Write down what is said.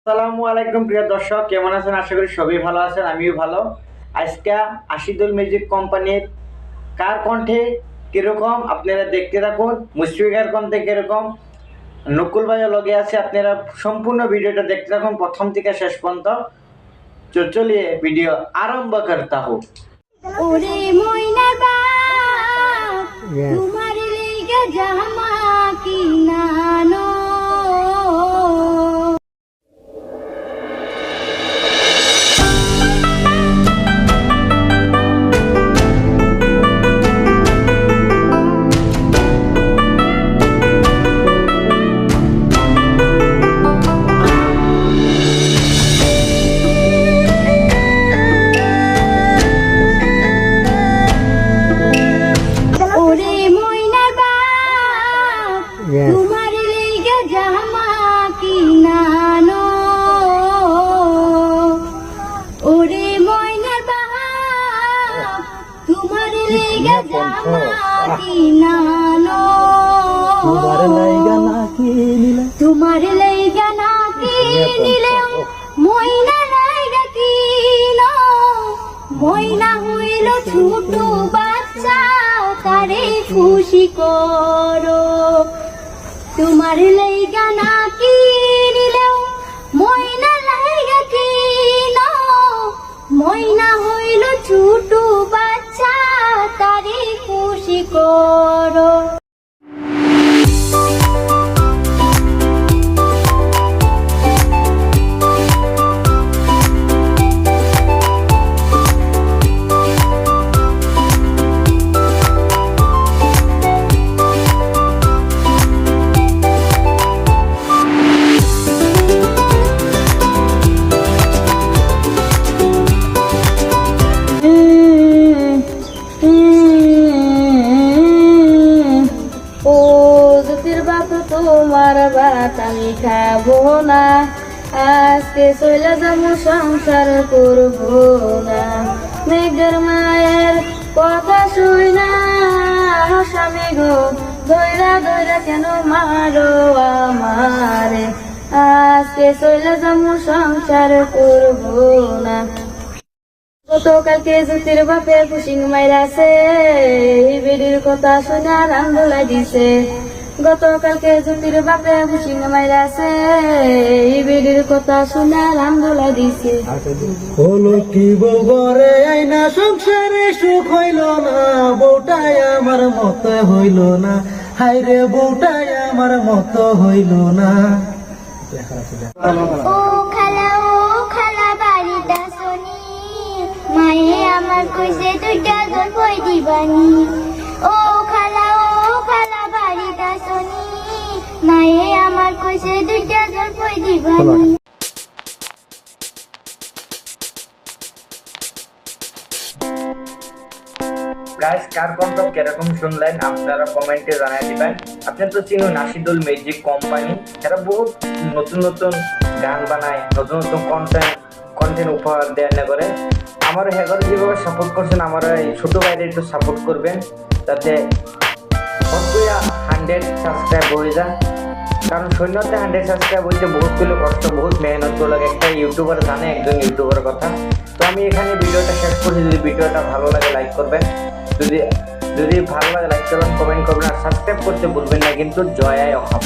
আসসালামু আলাইকুম প্রিয় দর্শক, কেমন আছেন? আশা করি সবাই ভালো আছেন, আমিও ভালো। আজকে আশিদুল মিউজিক কোম্পানির কার কণ্ঠে কিরকম আপনারা দেখতে থাকুন, মুশফিকার কণ্ঠে কিরকম, নকুল ভাইও লগে আছে। আপনারা সম্পূর্ণ ভিডিওটা দেখতে থাকুন প্রথম থেকে শেষ পর্যন্ত। চলিয়ে ভিডিও আরম্ভ করতা হোক। ওরে ময়না বাপ তোমার লেগে জামা কিনানো তোমার লেগে জামা কিনানো ওরে ময়নার বাপ তোমার লেগে জামা কিনানো তোমার লেগে না কিনিলে ময়না লাইগা কিনো ময়না হইল ছোট বাচ্চা তারে খুশি করো তোমার লাইগা না কিনিলেও ময়না লাইগা কিনো ময়না হইল ছোট বাচ্চা তারে খুশি করো। তোমার ভাত আমি খাবো না আজকে চলে যাবো সংসার করবো না মেঘের মায়ের কথা শুই না স্বামী গো ধৈরা ধৈরা কেন মারো আমারে আজকে চলে যাবো সংসার করবো না। গতকালকে জ্যোতির বাপে পুশিং মাইরাছে বেডির কথা শুনে রামদোলা দিছে গতকালকে জ্যোতির বাপে পুশিং মাইরাছে বেডির কথা শুনে রামদোলা দিছে হলো কি বলবরে আইনা সংসারে সুখ হইল না বউটাই আমার মতো হইল না হাইরে বউটাই আমার মতো হইল না। ও খালা বাড়িটা শুনি মায়ে আমার কইছে দুইটা জল বই দিবানি ও খালা বাড়িটা শুনি মায়ে আমার কইছে দুইটা জল বই দিবানি। গাইস, কার কণ্ঠ কিরকম শুনলেন আপনারা কমেন্টে জানিয়ে দিবেন। আপনারা তো চিনুন আশিদুল মিউজিক কোম্পানি, এরা বহুত নতুন নতুন গান বানায়, নতুন নতুন কন্টেন্ট উপহার দেয় না করে। আমার হেগর যেভাবে সাপোর্ট করছেন আমার এই ছোট ভাইদের একটু সাপোর্ট করবেন যাতে 100 সাবস্ক্রাইব হয়ে যায়, কারণ শূন্যতে 100 সাবস্ক্রাইব হইতে বহুতগুলো কষ্ট, বহুত মেহনত করে লাগে। একটা ইউটিউবার জানে একজন ইউটিউবের কথা। তো আমি এখানে ভিডিওটা শেষ করছি। যদি ভিডিওটা ভালো লাগে লাইক করবেন, যদি ভালো লাগে লাইক করবেন, কমেন্ট করবেন আর সাবস্ক্রাইব করতে ভুলবেন না কিন্তু। জয় আই অসম।